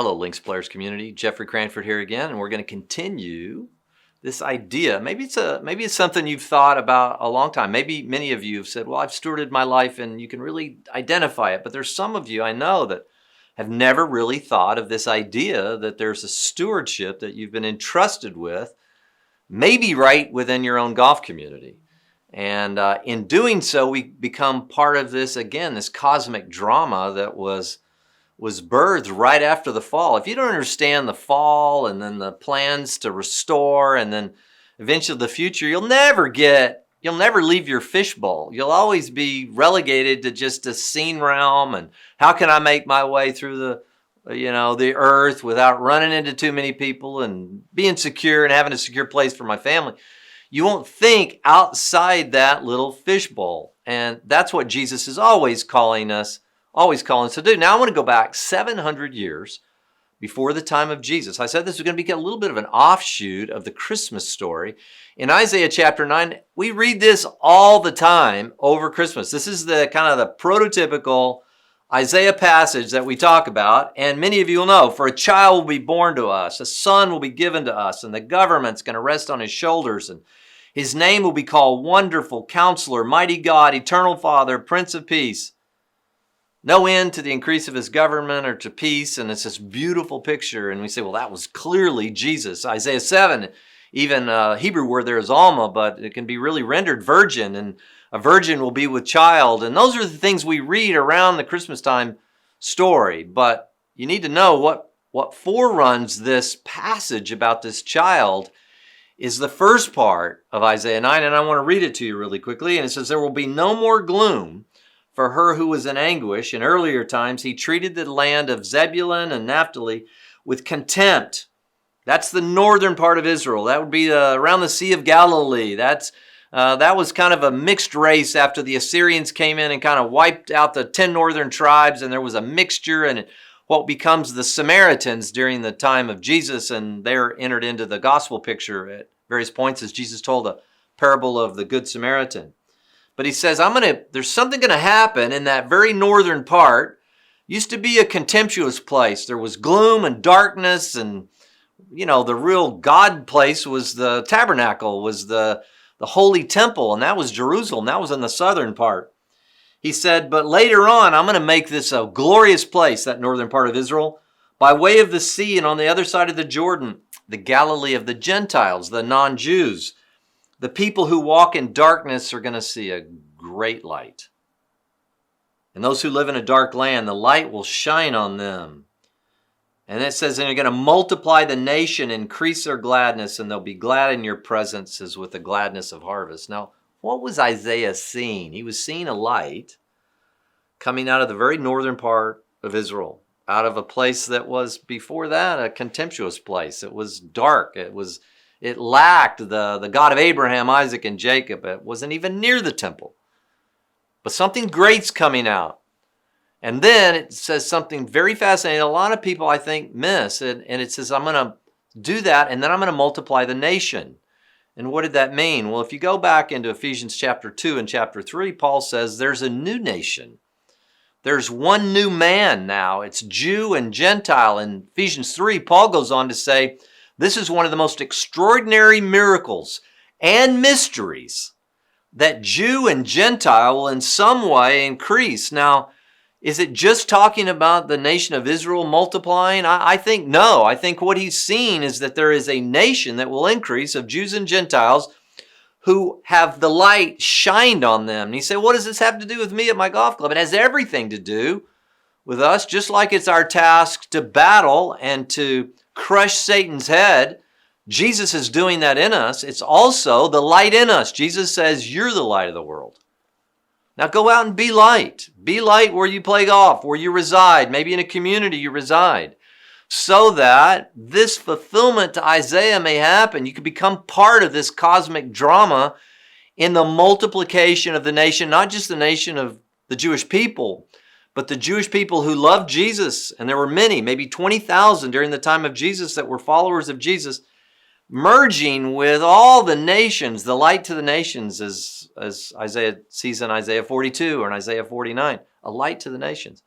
Hello, Links Players community. Jeffrey Cranford here again, and we're going to continue this idea. Maybe it's something you've thought about a long time. Maybe many of you have said, well, I've stewarded my life, and you can really identify it. But there's some of you I know that have never really thought of this idea that there's a stewardship that you've been entrusted with, maybe right within your own golf community. And in doing so, we become part of this, again, this cosmic drama that was birthed right after the fall. If you don't understand the fall and then the plans to restore and then eventually the future, you'll never leave your fishbowl. You'll always be relegated to just a seen realm and how can I make my way through the earth without running into too many people and being secure and having a secure place for my family. You won't think outside that little fishbowl. And that's what Jesus is always calling us to do. Now I want to go back 700 years before the time of Jesus. I said this was going to be a little bit of an offshoot of the Christmas story. In Isaiah chapter 9, we read this all the time over Christmas. This is the kind of the prototypical Isaiah passage that we talk about. And many of you will know, for a child will be born to us, a son will be given to us, and the government's going to rest on his shoulders. And his name will be called Wonderful Counselor, Mighty God, Eternal Father, Prince of Peace. No end to the increase of his government or to peace. And it's this beautiful picture. And we say, well, that was clearly Jesus. Isaiah 7, even Hebrew word there is Alma, but it can be really rendered virgin. And a virgin will be with child. And those are the things we read around the Christmas time story. But you need to know what foreruns this passage about this child is the first part of Isaiah 9. And I want to read it to you really quickly. And it says, there will be no more gloom for her who was in anguish. In earlier times, he treated the land of Zebulun and Naphtali with contempt. That's the northern part of Israel. That would be around the Sea of Galilee. That was kind of a mixed race after the Assyrians came in and kind of wiped out the 10 northern tribes, and there was a mixture and what becomes the Samaritans during the time of Jesus, and they're entered into the gospel picture at various points as Jesus told a parable of the Good Samaritan. But he says, there's something going to happen in that very northern part. Used to be a contemptuous place. There was gloom and darkness, and the real God place was the tabernacle, was the holy temple, and that was Jerusalem. That was in the southern part. He said, but later on, I'm going to make this a glorious place, that northern part of Israel, by way of the sea and on the other side of the Jordan, the Galilee of the Gentiles, the non-Jews. The people who walk in darkness are going to see a great light. And those who live in a dark land, the light will shine on them. And it says, and you're going to multiply the nation, increase their gladness, and they'll be glad in your presence as with the gladness of harvest. Now, what was Isaiah seeing? He was seeing a light coming out of the very northern part of Israel, out of a place that was before that a contemptuous place. It was dark. It lacked the God of Abraham, Isaac, and Jacob. It wasn't even near the temple. But something great's coming out. And then it says something very fascinating. A lot of people, I think, miss. And it says, I'm going to do that, and then I'm going to multiply the nation. And what did that mean? Well, if you go back into Ephesians chapter 2 and chapter 3, Paul says there's a new nation. There's one new man now. It's Jew and Gentile. In Ephesians 3, Paul goes on to say, this is one of the most extraordinary miracles and mysteries that Jew and Gentile will in some way increase. Now, is it just talking about the nation of Israel multiplying? I think no. I think what he's seeing is that there is a nation that will increase of Jews and Gentiles who have the light shined on them. And you say, what does this have to do with me at my golf club? It has everything to do with us, just like it's our task to battle and to crush Satan's head. Jesus is doing that in us. It's also the light in us. Jesus says, you're the light of the world. Now go out and be light. Be light where you play golf, where you reside, maybe in a community you reside, so that this fulfillment to Isaiah may happen. You can become part of this cosmic drama in the multiplication of the nation, not just the nation of the Jewish people, but the Jewish people who loved Jesus. And there were many, maybe 20,000 during the time of Jesus that were followers of Jesus, merging with all the nations, the light to the nations, as Isaiah sees in Isaiah 42 or in Isaiah 49, a light to the nations.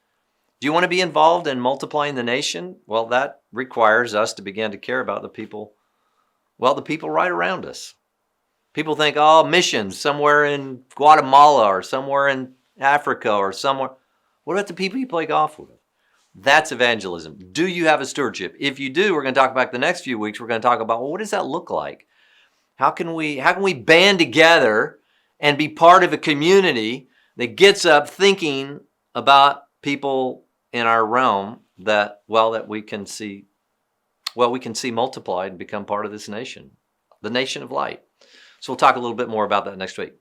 Do you want to be involved in multiplying the nation? Well, that requires us to begin to care about the people right around us. People think, oh, missions somewhere in Guatemala or somewhere in Africa or somewhere. What about the people you play golf with? That's evangelism. Do you have a stewardship? If you do, we're going to talk about the next few weeks. We're going to talk about, well, what does that look like? How can we band together and be part of a community that gets up thinking about people in our realm that we can see multiplied and become part of this nation, the nation of light. So we'll talk a little bit more about that next week.